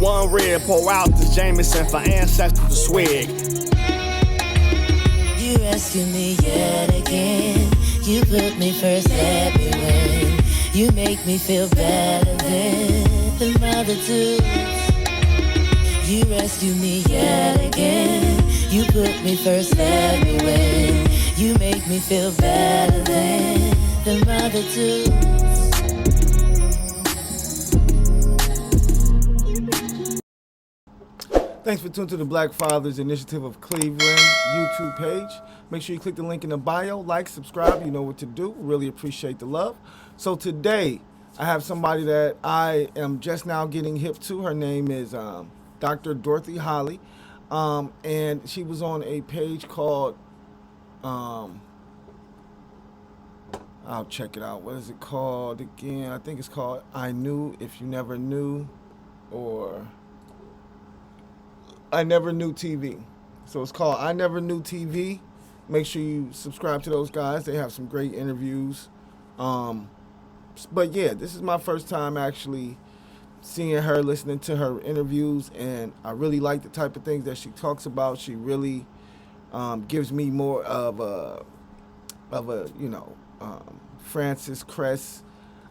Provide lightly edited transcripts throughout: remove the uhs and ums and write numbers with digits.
one red, pour out the Jameson for ancestors to swig. You rescue me yet again. You put me first everywhere. You make me feel better than the mother do. You rescue me yet again. You put me first everywhere. You make me feel better than the mother do. Thanks for tuning to the Black Fathers Initiative of Cleveland YouTube page. Make sure you click the link in the bio, like, subscribe, you know what to do. Really appreciate the love. So today, I have somebody that I am just now getting hip to. Her name is Dr. Dorothy Holly, and she was on a page called, I'll check it out. What is it called again? I think it's called I Knew If You Never Knew, or I Never Knew TV. So it's called I Never Knew TV. Make sure you subscribe to those guys. They have some great interviews. But yeah, this is my first time actually seeing her, listening to her interviews, and I really like the type of things that she talks about. She really gives me more of a Frances Cress,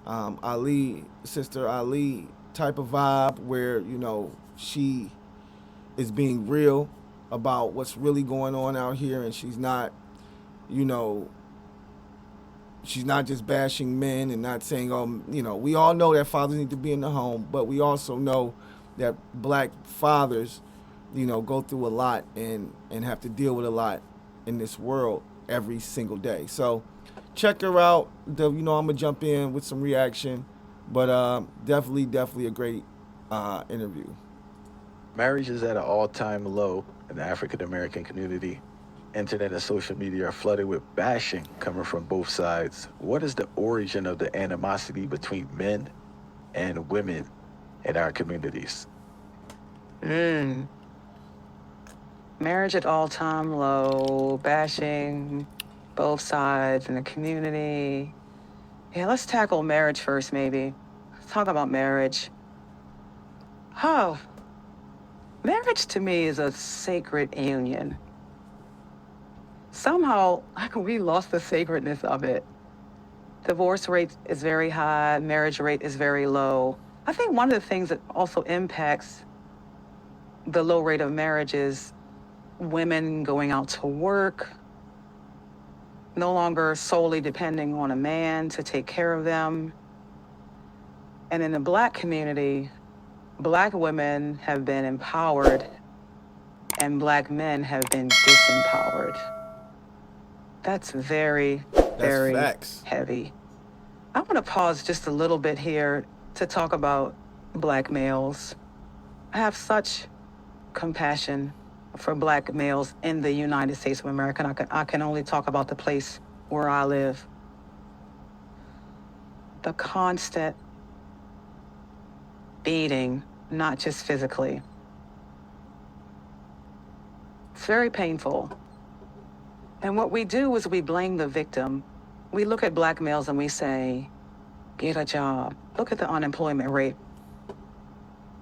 Ali, Sister Ali type of vibe, where she is being real about what's really going on out here, and she's not just bashing men and not saying, we all know that fathers need to be in the home, but we also know that black fathers, go through a lot and have to deal with a lot in this world every single day. So check her out. I'm gonna jump in with some reaction, but definitely a great interview. Marriage is at an all-time low in the African-American community. Internet and social media are flooded with bashing coming from both sides. What is the origin of the animosity between men and women in our communities? Marriage at all-time low, bashing both sides in the community. Yeah, let's tackle marriage first, maybe. Let's talk about marriage. Marriage to me is a sacred union. Somehow, we lost the sacredness of it. Divorce rate is very high, marriage rate is very low. I think one of the things that also impacts the low rate of marriage is women going out to work, no longer solely depending on a man to take care of them. And in the Black community, Black women have been empowered and Black men have been disempowered. That's very facts. Heavy. I want to pause just a little bit here to talk about Black males. I have such compassion for Black males in the United States of America. And I can only talk about the place where I live. The constant beating, not just physically. It's very painful. And what we do is we blame the victim. We look at Black males and we say, get a job. Look at the unemployment rate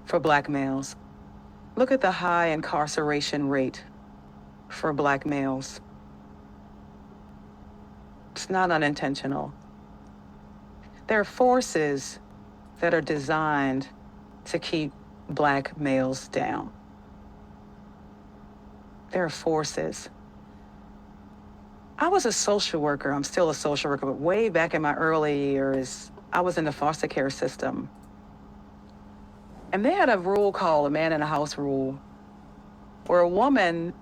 for Black males. Look at the high incarceration rate for Black males. It's not unintentional. There are forces that are designed to keep Black males down. There are forces. I was a social worker. I'm still a social worker, but way back in my early years, I was in the foster care system. And they had a rule called a man in a house rule, where a woman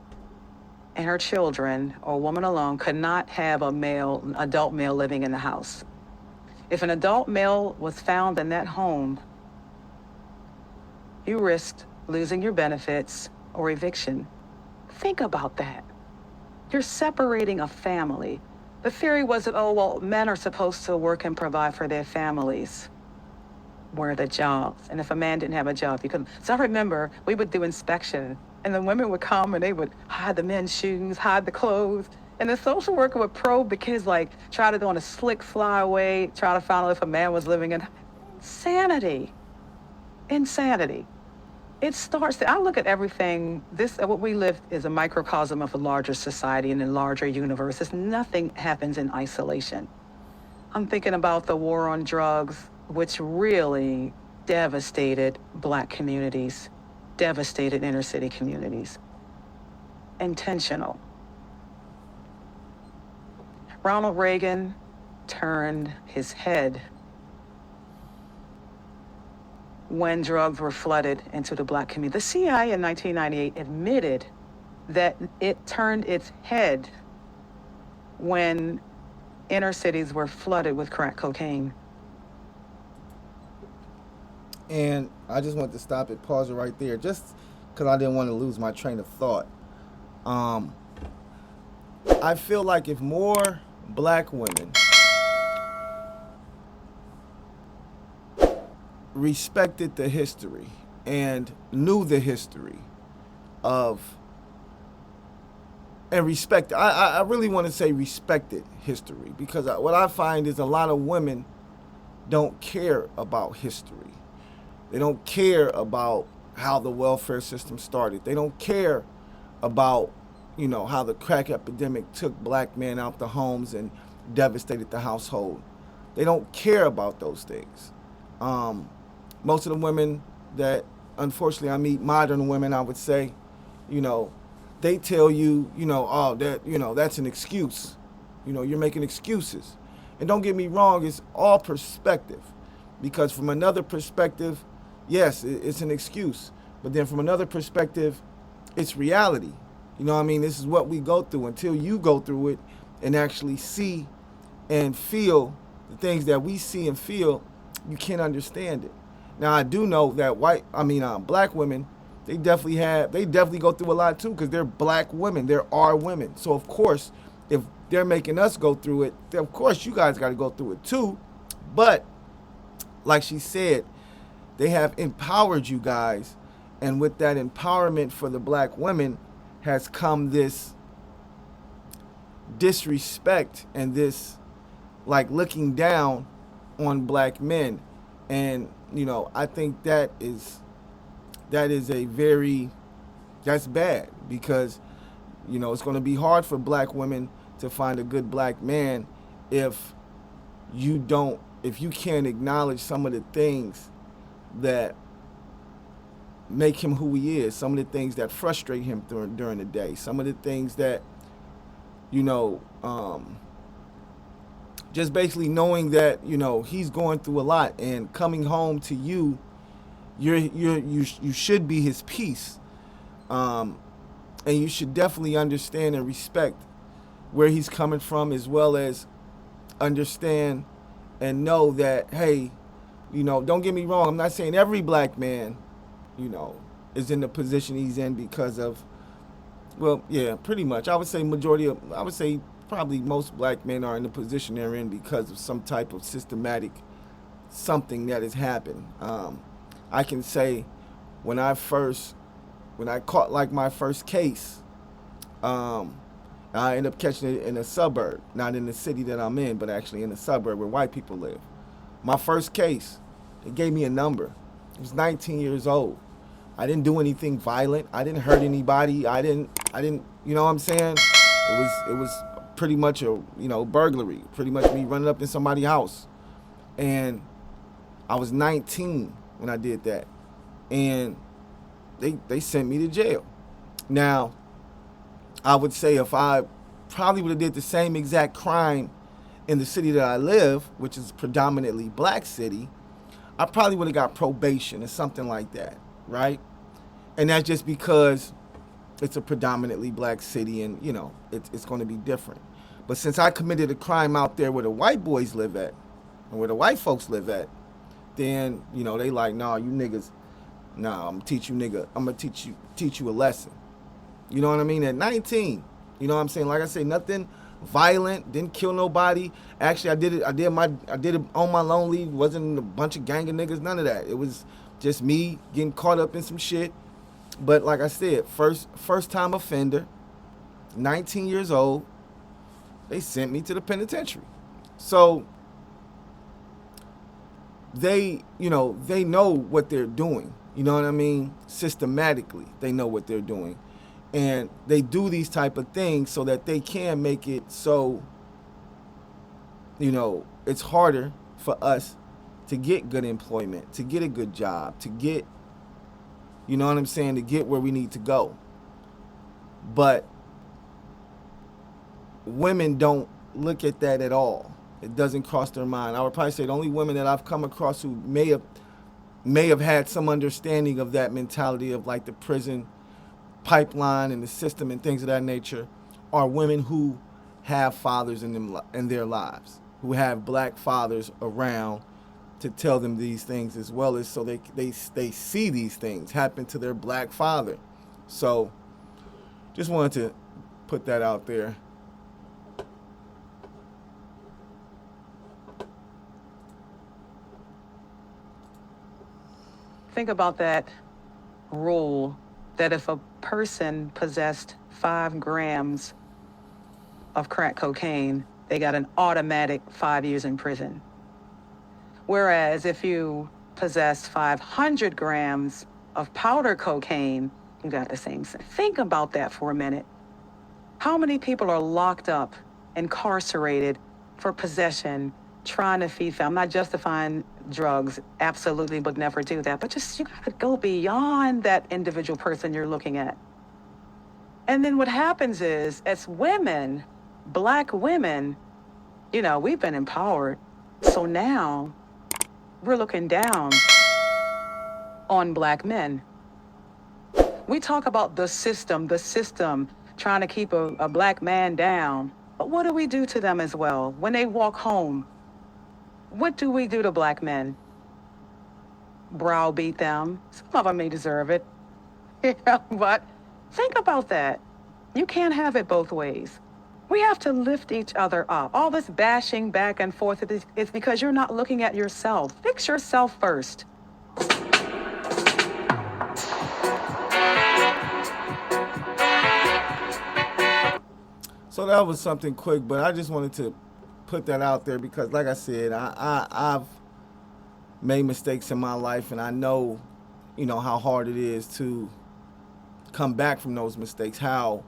and her children, or a woman alone, could not have an adult male living in the house. If an adult male was found in that home, you risked losing your benefits or eviction. Think about that. You're separating a family. The theory was that, men are supposed to work and provide for their families. Where are the jobs? And if a man didn't have a job, you couldn't. So I remember we would do inspection, and the women would come and they would hide the men's shoes, hide the clothes. And the social worker would probe the kids, try to do on a slick flyaway, try to find out if a man was living in. Insanity. It starts, I look at everything, what we live is a microcosm of a larger society and a larger universe. Nothing happens in isolation. I'm thinking about the war on drugs, which really devastated Black communities, devastated inner city communities. Intentional. Ronald Reagan turned his head when drugs were flooded into the Black community. The CIA in 1998 admitted that it turned its head when inner cities were flooded with crack cocaine. And I just want to stop it, pause it right there, just because I didn't want to lose my train of thought. I feel like if more Black women respected the history and knew the history of, and respect, I really want to say respected history, because what I find is a lot of women don't care about history. They don't care about how the welfare system started. They don't care about, how the crack epidemic took Black men out the homes and devastated the household. They don't care about those things. Most of the women that, unfortunately, I meet, modern women, I would say, they tell you, that's an excuse. You're making excuses. And don't get me wrong, it's all perspective. Because from another perspective, yes, it's an excuse. But then from another perspective, it's reality. This is what we go through. Until you go through it and actually see and feel the things that we see and feel, you can't understand it. Now, I do know that Black women, they definitely go through a lot too, because they're Black women. They're our women. So, of course, if they're making us go through it, then of course you guys got to go through it too. But, like she said, they have empowered you guys. And with that empowerment for the Black women has come this disrespect and this, looking down on Black men. And, I think that's bad, because, it's going to be hard for Black women to find a good Black man if you can't acknowledge some of the things that make him who he is, some of the things that frustrate him during the day, some of the things that, just basically knowing that, he's going through a lot, and coming home to you, you should be his peace. And you should definitely understand and respect where he's coming from, as well as understand and know that, hey, don't get me wrong, I'm not saying every Black man, is in the position he's in because of, well, yeah, pretty much. I would say probably most Black men are in the position they're in because of some type of systematic something that has happened. I can say when I caught my first case, I ended up catching it in a suburb, not in the city that I'm in, but actually in a suburb where white people live. My first case, it gave me a number. I was 19 years old. I didn't do anything violent. I didn't hurt anybody. I didn't, you know what I'm saying? It was pretty much a, burglary, pretty much me running up in somebody's house. And I was 19 when I did that. And they sent me to jail. Now, I would say if I probably would have did the same exact crime in the city that I live, which is a predominantly Black city, I probably would have got probation or something like that, right? And that's just because it's a predominantly Black city, and, it's going to be different. But since I committed a crime out there where the white boys live at, and where the white folks live at, then, they like, nah, you niggas, nah, I'm gonna teach you a lesson. You know what I mean? At 19, you know what I'm saying? Like I say, nothing violent, didn't kill nobody. Actually, I did it on my lonely. Wasn't a bunch of gang of niggas, none of that. It was just me getting caught up in some shit. But like I said, first time offender, 19 years old, they sent me to the penitentiary. So they know what they're doing. You know what I mean? Systematically, they know what they're doing. And they do these type of things so that they can make it so, it's harder for us to get good employment, to get a good job, to get, you know what I'm saying, to get where we need to go. But women don't look at that at all. It doesn't cross their mind. I would probably say the only women that I've come across who may have had some understanding of that mentality of like the prison pipeline and the system and things of that nature are women who have fathers in their lives, who have black fathers around to tell them these things, as well as so they see these things happen to their black father. So just wanted to put that out there. Think about that rule that if a person possessed 5 grams of crack cocaine, they got an automatic 5 years in prison. Whereas if you possess 500 grams of powder cocaine, you got the same thing. Think about that for a minute. How many people are locked up, incarcerated for possession, trying to feed family? I'm not justifying drugs, absolutely would never do that, but just you gotta go beyond that individual person you're looking at. And then what happens is, as women, black women, we've been empowered. So now we're looking down on black men. We talk about the system trying to keep a black man down. But what do we do to them as well? When they walk home, what do we do to black men? Browbeat them. Some of them may deserve it. But think about that. You can't have it both ways. We have to lift each other up. All this bashing back and forth is because you're not looking at yourself. Fix yourself first. So that was something quick, but I just wanted to put that out there because, like I said, I've made mistakes in my life, and I know, how hard it is to come back from those mistakes, how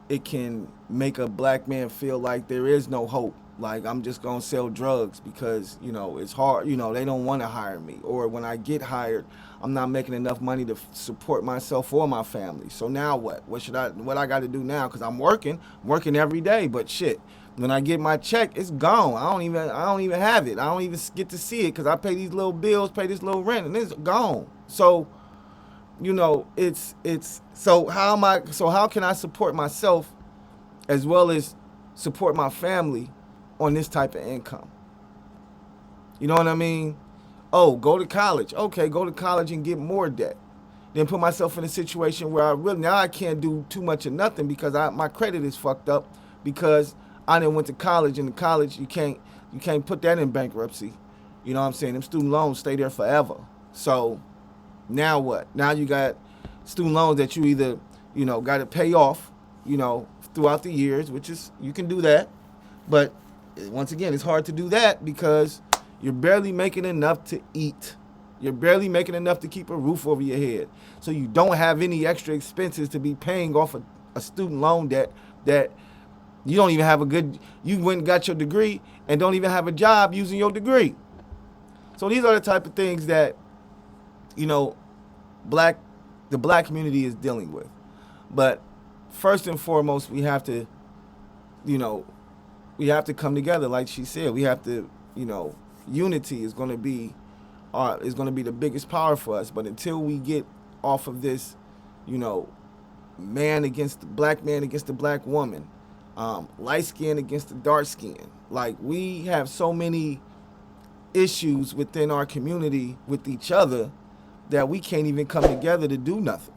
it can make a black man feel like there is no hope. Like, I'm just going to sell drugs because, it's hard. They don't want to hire me. Or when I get hired, I'm not making enough money to support myself or my family. So now what? What I got to do now? Because I'm working every day. But shit, when I get my check, it's gone. I don't even have it. I don't even get to see it because I pay these little bills, pay this little rent, and it's gone. So, so how can I support myself as well as support my family on this type of income? You know what I mean? Oh, go to college. Okay, go to college and get more debt. Then put myself in a situation where I can't do too much of nothing because my credit is fucked up because I didn't went to college, and the college you can't put that in bankruptcy. You know what I'm saying? Them student loans stay there forever. So now what? Now you got student loans that you either, got to pay off, throughout the years, which is, you can do that. But once again, it's hard to do that because you're barely making enough to eat. You're barely making enough to keep a roof over your head. So you don't have any extra expenses to be paying off a student loan debt that you don't even have you went and got your degree and don't even have a job using your degree. So these are the type of things that, the black community is dealing with. But first and foremost, we have to come together. Like she said, we have to, unity is going to be the biggest power for us. But until we get off of this, man against the black woman, light skin against the dark skin. Like, we have so many issues within our community with each other that we can't even come together to do nothing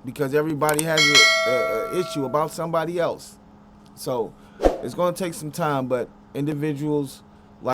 because everybody has a issue about somebody else. So it's going to take some time, but individuals